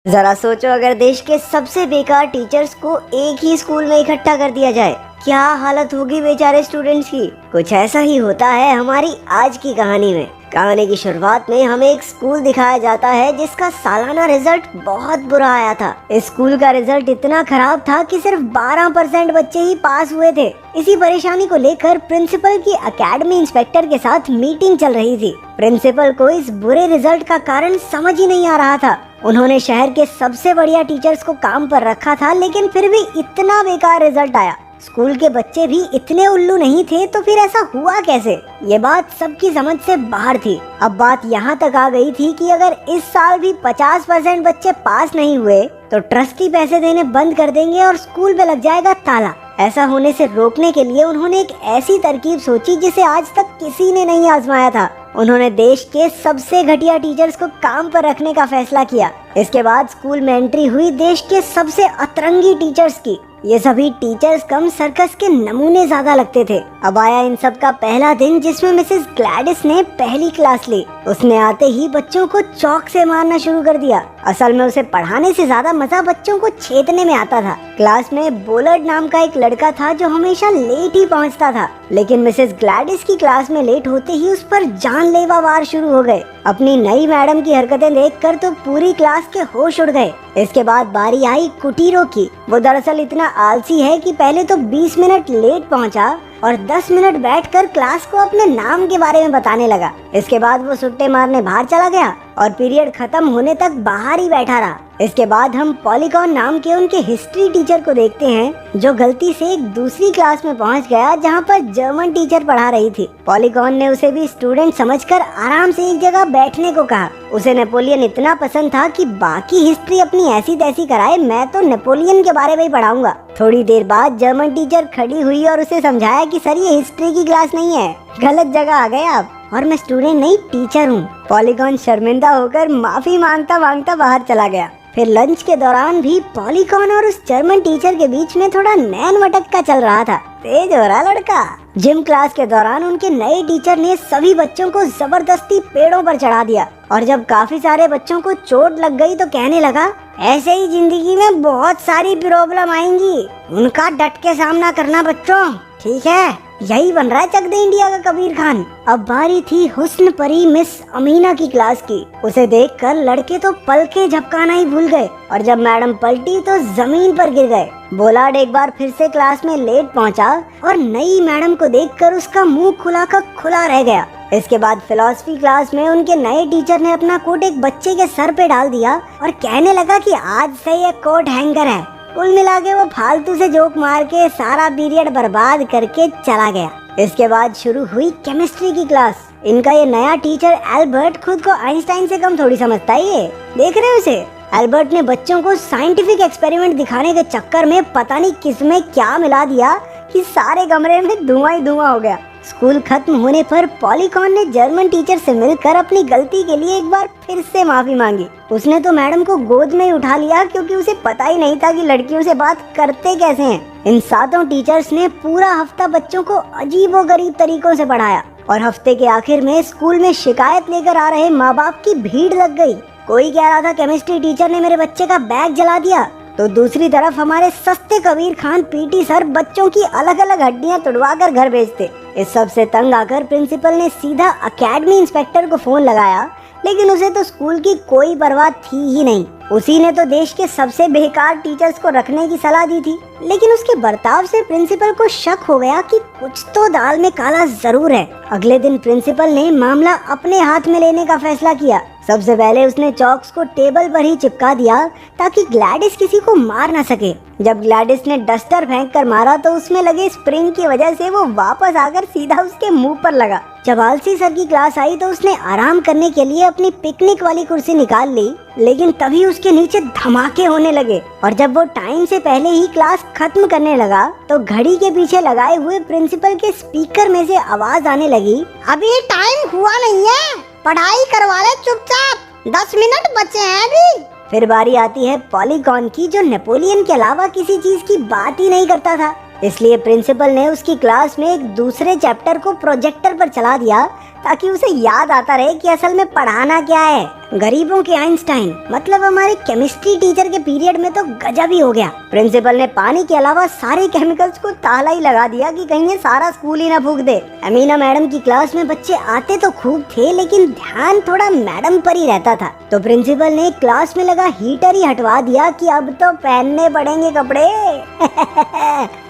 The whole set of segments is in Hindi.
जरा सोचो, अगर देश के सबसे बेकार टीचर्स को एक ही स्कूल में इकट्ठा कर दिया जाए, क्या हालत होगी बेचारे स्टूडेंट्स की। कुछ ऐसा ही होता है हमारी आज की कहानी में। कहानी की शुरुआत में हमें एक स्कूल दिखाया जाता है जिसका सालाना रिजल्ट बहुत बुरा आया था। इस स्कूल का रिजल्ट इतना खराब था कि सिर्फ 12% बच्चे ही पास हुए थे। इसी परेशानी को लेकर प्रिंसिपल की एकेडमी इंस्पेक्टर के साथ मीटिंग चल रही थी। प्रिंसिपल को इस बुरे रिजल्ट का कारण समझ ही नहीं आ रहा था। उन्होंने शहर के सबसे बढ़िया टीचर्स को काम पर रखा था, लेकिन फिर भी इतना बेकार रिजल्ट आया। स्कूल के बच्चे भी इतने उल्लू नहीं थे, तो फिर ऐसा हुआ कैसे? ये बात सबकी समझ से बाहर थी। अब बात यहाँ तक आ गई थी कि अगर इस साल भी 50% बच्चे पास नहीं हुए तो ट्रस्टी पैसे देने बंद कर देंगे और स्कूल पे लग जाएगा ताला। ऐसा होने से रोकने के लिए उन्होंने एक ऐसी तरकीब सोची जिसे आज तक किसी ने नहीं आजमाया था। उन्होंने देश के सबसे घटिया टीचर्स को काम पर रखने का फैसला किया। इसके बाद स्कूल में एंट्री हुई देश के सबसे अतरंगी टीचर्स की। ये सभी टीचर्स कम सर्कस के नमूने ज्यादा लगते थे। अब आया इन सब का पहला दिन, जिसमें मिसेस ग्लैडिस ने पहली क्लास ली। उसने आते ही बच्चों को चौक से मारना शुरू कर दिया। असल में उसे पढ़ाने से ज्यादा मजा बच्चों को छेदने में आता था। क्लास में बोलर्ड नाम का एक लड़का था जो हमेशा लेट ही पहुंचता था, लेकिन मिसेस ग्लैडिस की क्लास में लेट होते ही उस पर जानलेवा वार शुरू हो गए। अपनी नई मैडम की हरकतें देखकर तो पूरी क्लास के होश उड़ गए। इसके बाद बारी आई कुटीरों की। वो दरअसल इतना आलसी है कि पहले तो 20 मिनट लेट पहुंचा और 10 मिनट बैठकर क्लास को अपने नाम के बारे में बताने लगा। इसके बाद वो सुट्टे मारने बाहर चला गया और पीरियड खत्म होने तक बाहर ही बैठा रहा। इसके बाद हम पॉलीगॉन नाम के उनके हिस्ट्री टीचर को देखते हैं, जो गलती से एक दूसरी क्लास में पहुंच गया जहां पर जर्मन टीचर पढ़ा रही थी। पॉलीगॉन ने उसे भी स्टूडेंट समझकर आराम से एक जगह बैठने को कहा। उसे नेपोलियन इतना पसंद था कि बाकी हिस्ट्री अपनी ऐसी तैसी कराए, मैं तो नेपोलियन के बारे में ही पढ़ाऊंगा। थोड़ी देर बाद जर्मन टीचर खड़ी हुई और उसे समझाया कि सर, ये हिस्ट्री की क्लास नहीं है, गलत जगह आ गए आप, और मैं स्टूडेंट नहीं टीचर हूँ। पॉलीगॉन शर्मिंदा होकर माफी मांगता मांगता बाहर चला गया। फिर लंच के दौरान भी पॉलीगॉन और उस जर्मन टीचर के बीच में थोड़ा नैन मटक्का चल रहा था। तेज हो रहा लड़का। जिम क्लास के दौरान उनके नए टीचर ने सभी बच्चों को जबरदस्ती पेड़ों पर चढ़ा दिया, और जब काफी सारे बच्चों को चोट लग गई तो कहने लगा, ऐसे ही जिंदगी में बहुत सारी प्रॉब्लम आएंगी, उनका डट के सामना करना बच्चों, ठीक है? यही बन रहा है चक दे इंडिया का कबीर खान। अब बारी थी हुस्न परी मिस अमीना की क्लास की। उसे देखकर लड़के तो पलके झपकाना ही भूल गए, और जब मैडम पलटी तो जमीन पर गिर गए। बोलार्ड एक बार फिर से क्लास में लेट पहुंचा और नई मैडम को देखकर उसका मुंह खुला का खुला रह गया। इसके बाद फिलॉसफी क्लास में उनके नए टीचर ने अपना कोट एक बच्चे के सर पे डाल दिया और कहने लगा कि आज से ये कोट हैंगर है। कुल मिला के वो फालतू से जोक मार के सारा पीरियड बर्बाद करके चला गया। इसके बाद शुरू हुई केमिस्ट्री की क्लास। इनका ये नया टीचर एल्बर्ट खुद को आइंस्टाइन से कम थोड़ी समझता है। ये देख रहे हो उसे? एल्बर्ट ने बच्चों को साइंटिफिक एक्सपेरिमेंट दिखाने के चक्कर में पता नहीं किसमें क्या मिला दिया कि सारे कमरे में धुआं ही धुआं हो गया। स्कूल खत्म होने पर पॉलीगॉन ने जर्मन टीचर से मिलकर अपनी गलती के लिए एक बार फिर से माफी मांगी। उसने तो मैडम को गोद में ही उठा लिया, क्योंकि उसे पता ही नहीं था कि लड़कियों से बात करते कैसे हैं। इन सातों टीचर्स ने पूरा हफ्ता बच्चों को अजीबोगरीब तरीकों से पढ़ाया, और हफ्ते के आखिर में स्कूल में शिकायत लेकर आ रहे माँ बाप की भीड़ लग गई। कोई कह रहा था केमिस्ट्री टीचर ने मेरे बच्चे का बैग जला दिया, तो दूसरी तरफ हमारे सस्ते कबीर खान पीटी सर बच्चों की अलग अलग हड्डियां तुड़वा कर घर भेजते। इस सब से तंग आकर प्रिंसिपल ने सीधा एकेडमी इंस्पेक्टर को फोन लगाया, लेकिन उसे तो स्कूल की कोई परवाह थी ही नहीं। उसी ने तो देश के सबसे बेकार टीचर्स को रखने की सलाह दी थी, लेकिन उसके बर्ताव से प्रिंसिपल को शक हो गया कि कुछ तो दाल में काला जरूर है। अगले दिन प्रिंसिपल ने मामला अपने हाथ में लेने का फैसला किया। सबसे पहले उसने चॉक्स को टेबल पर ही चिपका दिया ताकि ग्लैडिस किसी को मार न सके। जब ग्लैडिस ने डस्टर फेंक कर मारा तो उसमें लगे स्प्रिंग की वजह से वो वापस आकर सीधा उसके मुंह पर लगा। जब आलसी सर की क्लास आई तो उसने आराम करने के लिए अपनी पिकनिक वाली कुर्सी निकाल ली, लेकिन तभी उसके नीचे धमाके होने लगे, और जब वो टाइम से पहले ही क्लास खत्म करने लगा तो घड़ी के पीछे लगाए हुए प्रिंसिपल के स्पीकर में से आवाज आने लगी, अभी टाइम हुआ नहीं है, पढ़ाई करवा ले चुपचाप, 10 मिनट बचे हैं अभी। फिर बारी आती है पॉलीगॉन की, जो नेपोलियन के अलावा किसी चीज की बात ही नहीं करता था। इसलिए प्रिंसिपल ने उसकी क्लास में एक दूसरे चैप्टर को प्रोजेक्टर पर चला दिया ताकि उसे याद आता रहे कि असल में पढ़ाना क्या है। गरीबों के आइंस्टाइन मतलब हमारे केमिस्ट्री टीचर के पीरियड में तो गजब ही हो गया। प्रिंसिपल ने पानी के अलावा सारे केमिकल्स को ताला ही लगा दिया कि कहीं ये सारा स्कूल ही ना फूंक दे। अमीना मैडम की क्लास में बच्चे आते तो खूब थे, लेकिन ध्यान थोड़ा मैडम पर ही रहता था। तो प्रिंसिपल ने क्लास में लगा हीटर ही हटवा दिया कि अब तो पहनने पड़ेंगे कपड़े।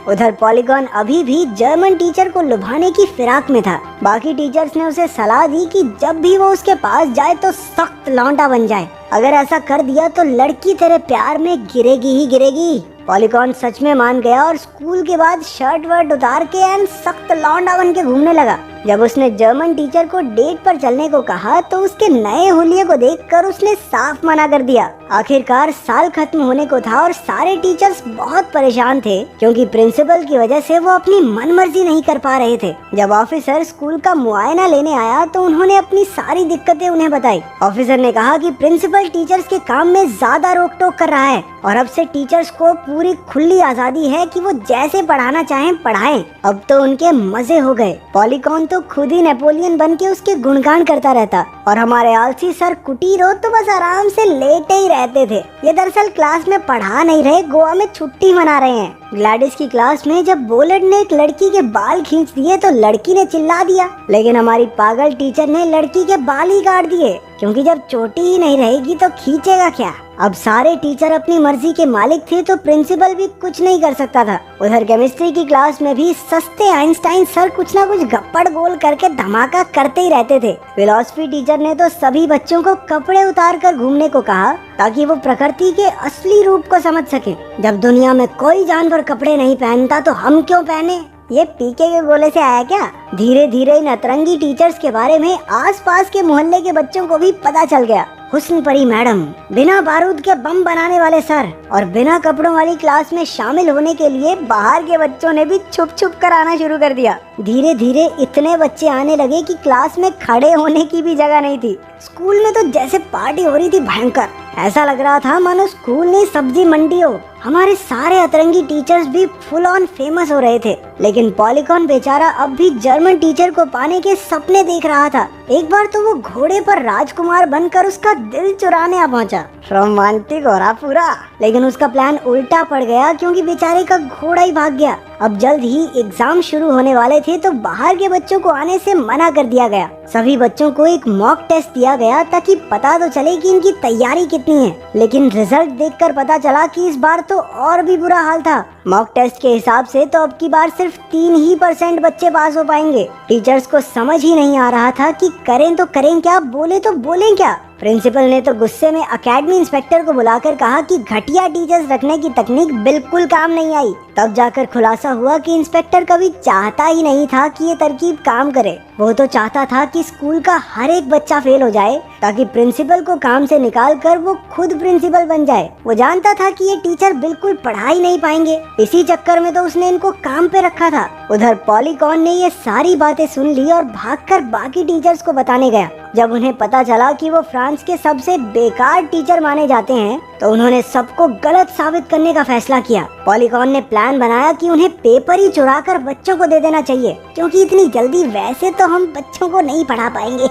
उधर पॉलीगॉन अभी भी जर्मन टीचर को लुभाने की फिराक में था। बाकी टीचर्स ने उसे सलाह दी कि जब भी वो उसके पास जाए तो सख्त लौंडा बन जाए। अगर ऐसा कर दिया तो लड़की तेरे प्यार में गिरेगी ही गिरेगी। पॉलीगॉन सच में मान गया और स्कूल के बाद शर्ट वर्ट उतार के एंड सख्त लौंडा बन के घूमने लगा। जब उसने जर्मन टीचर को डेट पर चलने को कहा तो उसके नए हुलिये को देखकर उसने साफ मना कर दिया। आखिरकार साल खत्म होने को था और सारे टीचर्स बहुत परेशान थे क्योंकि प्रिंसिपल की वजह से वो अपनी मनमर्जी नहीं कर पा रहे थे। जब ऑफिसर स्कूल का मुआयना लेने आया तो उन्होंने अपनी सारी दिक्कतें उन्हें बताई। ऑफिसर ने कहा कि प्रिंसिपल टीचर्स के काम में ज्यादा रोक टोक कर रहा है और अब से टीचर्स को पूरी खुली आजादी है कि वो जैसे पढ़ाना चाहें पढ़ाएं। अब तो उनके मजे हो गए। पॉलीगॉन तो खुद ही नेपोलियन बन के उसके गुणगान करता रहता और हमारे आलसी सर कुटीरो तो बस आराम से लेटे ही रहते थे। ये दरअसल क्लास में पढ़ा नहीं रहे, गोवा में छुट्टी मना रहे हैं। ग्लैडिस की क्लास में जब बोलट ने एक लड़की के बाल खींच दिए तो लड़की ने चिल्ला दिया, लेकिन हमारी पागल टीचर ने लड़की के बाल ही काट दिए क्योंकि जब चोटी ही नहीं रहेगी तो खींचेगा क्या। अब सारे टीचर अपनी मर्जी के मालिक थे तो प्रिंसिपल भी कुछ नहीं कर सकता था। उधर केमिस्ट्री की क्लास में भी सस्ते आइंस्टाइन सर कुछ ना कुछ गप्पड़ गोल करके धमाका करते ही रहते थे। फिलॉसफी टीचर ने तो सभी बच्चों को कपड़े उतार कर घूमने को कहा ताकि वो प्रकृति के असली रूप को समझ सके। जब दुनिया में कोई जानवर कपड़े नहीं पहनता तो हम क्यों पहने? ये पीके के गोले से आया क्या? धीरे धीरे इन अतरंगी टीचर्स के बारे में आसपास के मोहल्ले के बच्चों को भी पता चल गया। हुस्न परी मैडम, बिना बारूद के बम बनाने वाले सर और बिना कपड़ों वाली क्लास में शामिल होने के लिए बाहर के बच्चों ने भी छुप छुप कर आना शुरू कर दिया। धीरे धीरे इतने बच्चे आने लगे कि क्लास में खड़े होने की भी जगह नहीं थी। स्कूल में तो जैसे पार्टी हो रही थी भयंकर। ऐसा लग रहा था मानो स्कूल नहीं सब्जी मंडी हो। हमारे सारे अतरंगी टीचर्स भी फुल ऑन फेमस हो रहे थे, लेकिन पॉलीगॉन बेचारा अब भी जर्मन टीचर को पाने के सपने देख रहा था। एक बार तो वो घोड़े पर राजकुमार बनकर उसका दिल चुराने आ पहुंचा। रोमांटिक हो रहा पूरा, लेकिन उसका प्लान उल्टा पड़ गया क्योंकि बेचारे का घोड़ा ही भाग गया। अब जल्द ही एग्जाम शुरू होने वाले थे तो बाहर के बच्चों को आने से मना कर दिया गया। सभी बच्चों को एक मॉक टेस्ट दिया गया ताकि पता तो चले कि इनकी तैयारी कितनी है, लेकिन रिजल्ट देखकर पता चला कि इस बार तो और भी बुरा हाल था। मॉक टेस्ट के हिसाब से तो अब की बार सिर्फ 3% बच्चे पास हो पाएंगे। टीचर्स को समझ ही नहीं आ रहा था कि करें तो करें क्या, बोले तो बोलें क्या। प्रिंसिपल ने तो गुस्से में एकेडमी इंस्पेक्टर को बुलाकर कहा कि घटिया टीचर्स रखने की तकनीक बिल्कुल काम नहीं आई। तब जाकर खुलासा हुआ कि इंस्पेक्टर कभी चाहता ही नहीं था कि ये तरकीब काम करे। वो तो चाहता था कि स्कूल का हर एक बच्चा फेल हो जाए ताकि प्रिंसिपल को काम से निकाल कर वो खुद प्रिंसिपल बन जाए। वो जानता था कि ये टीचर बिल्कुल पढ़ा ही नहीं पाएंगे, इसी चक्कर में तो उसने इनको काम पे रखा था। उधर पॉलीगॉन ने ये सारी बातें सुन ली और भागकर बाकी टीचर्स को बताने गया। जब उन्हें पता चला कि वो फ्रांस के सबसे बेकार टीचर माने जाते हैं तो उन्होंने सबको गलत साबित करने का फैसला किया। पॉलीगॉन ने प्लान बनाया कि उन्हें पेपर ही चुरा कर बच्चों को दे देना चाहिए क्योंकि इतनी जल्दी वैसे तो हम बच्चों को नहीं पढ़ा पाएंगे।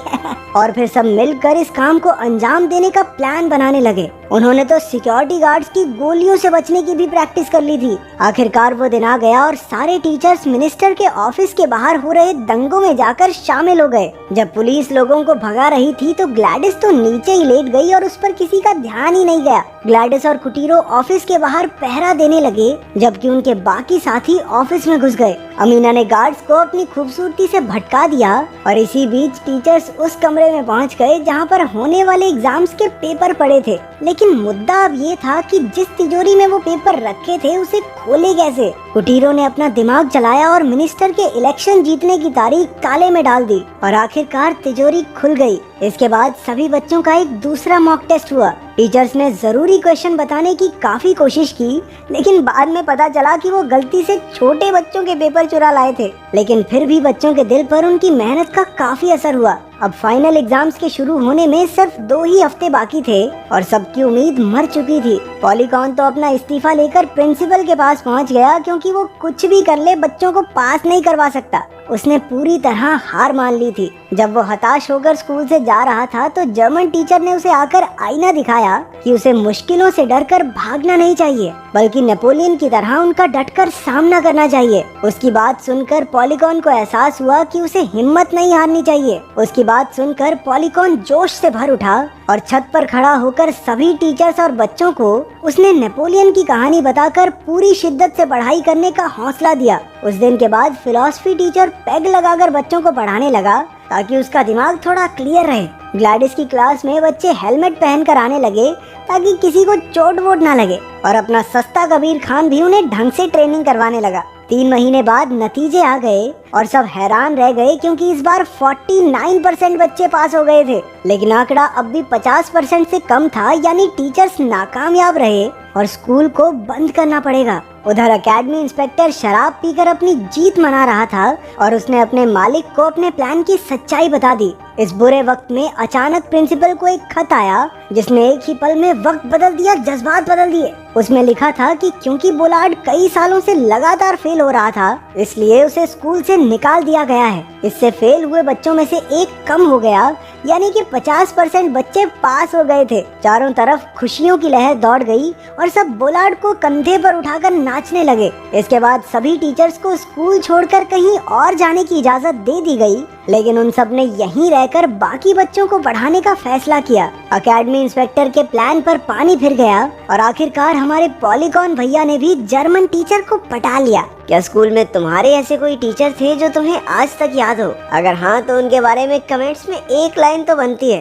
और फिर सब मिलकर इस काम को अंजाम देने का प्लान बनाने लगे। उन्होंने तो सिक्योरिटी गार्ड्स की गोलियों से बचने की भी प्रैक्टिस कर ली थी। आखिरकार वो दिन आ गया और सारे टीचर्स मिनिस्टर के ऑफिस के बाहर हो रहे दंगों में जाकर शामिल हो गए। जब पुलिस लोगों को भगा रही थी तो ग्लैडिस तो नीचे ही लेट गई और उस पर किसी का ध्यान ही नहीं गया। ग्लैडिस और कुटीरो ऑफिस के बाहर पहरा देने लगे जबकि उनके बाकी साथी ऑफिस में घुस गए। अमीना ने गार्ड्स को अपनी खूबसूरती से भटका दिया और इसी बीच टीचर्स उस कमरे में पहुंच गए जहां पर होने वाले एग्जाम्स के पेपर पड़े थे। लेकिन मुद्दा अब ये था कि जिस तिजोरी में वो पेपर रखे थे उसे खोले कैसे। कुटीरो ने अपना दिमाग चलाया और मिनिस्टर के इलेक्शन जीतने की तारीख ताले में डाल दी और आखिरकार तिजोरी खुल गई। इसके बाद सभी बच्चों का एक दूसरा मॉक टेस्ट हुआ। टीचर्स ने जरूरी क्वेश्चन बताने की काफी कोशिश की, लेकिन बाद में पता चला कि वो गलती से छोटे बच्चों के पेपर चुरा लाए थे। लेकिन फिर भी बच्चों के दिल पर उनकी मेहनत का काफी असर हुआ। अब फाइनल एग्जाम्स के शुरू होने में सिर्फ 2 ही हफ्ते बाकी थे और सबकी उम्मीद मर चुकी थी। पॉलीगॉन तो अपना इस्तीफा लेकर प्रिंसिपल के पास पहुंच गया क्योंकि कि वो कुछ भी कर ले बच्चों को पास नहीं करवा सकता। उसने पूरी तरह हार मान ली थी। जब वो हताश होकर स्कूल से जा रहा था तो जर्मन टीचर ने उसे आकर आईना दिखाया कि उसे मुश्किलों से डरकर भागना नहीं चाहिए, बल्कि नेपोलियन की तरह उनका डटकर सामना करना चाहिए। उसकी बात सुनकर पॉलीकॉन को एहसास हुआ कि उसे हिम्मत नहीं हारनी चाहिए। उसकी बात सुनकर पॉलीकॉन जोश से भर उठा और छत पर खड़ा होकर सभी टीचर्स और बच्चों को उसने नेपोलियन की कहानी बताकर पूरी शिद्दत से पढ़ाई करने का हौसला दिया। उस दिन के बाद फिलॉसफी टीचर पेग लगाकर बच्चों को पढ़ाने लगा ताकि उसका दिमाग थोड़ा क्लियर रहे। ग्लैडिस की क्लास में बच्चे हेलमेट पहनकर आने लगे ताकि किसी को चोट वोट ना लगे, और अपना सस्ता कबीर खान भी उन्हें ढंग से ट्रेनिंग करवाने लगा। 3 महीने बाद नतीजे आ गए और सब हैरान रह गए क्योंकि इस बार 49% बच्चे पास हो गए थे, लेकिन आंकड़ा अब भी 50% से कम था, यानी टीचर्स नाकामयाब रहे और स्कूल को बंद करना पड़ेगा। उधर एकेडमी इंस्पेक्टर शराब पीकर अपनी जीत मना रहा था और उसने अपने मालिक को अपने प्लान की सच्चाई बता दी। इस बुरे वक्त में अचानक प्रिंसिपल को एक खत आया जिसने एक ही पल में वक्त बदल दिया, जज्बात बदल दिए। उसमें लिखा था कि क्योंकि बोलार्ड कई सालों से लगातार फेल हो रहा था, इसलिए उसे स्कूल से निकाल दिया गया है। इससे फेल हुए बच्चों में से एक कम हो गया, यानी कि 50% बच्चे पास हो गए थे। चारों तरफ खुशियों की लहर दौड़ गई और सब बोलार्ड को कंधे पर उठाकर नाचने लगे। इसके बाद सभी टीचर्स को स्कूल छोड़कर कहीं और जाने की इजाजत दे दी गई, लेकिन उन सब ने यहीं रहकर बाकी बच्चों को पढ़ाने का फैसला किया। एकेडमी इंस्पेक्टर के प्लान पर पानी फिर गया और आखिरकार हमारे पॉलीकॉन भैया ने भी जर्मन टीचर को पटा लिया। क्या स्कूल में तुम्हारे ऐसे कोई टीचर थे जो तुम्हें आज तक याद हो? अगर हाँ तो उनके बारे में कमेंट्स में एक लाइन तो बनती है।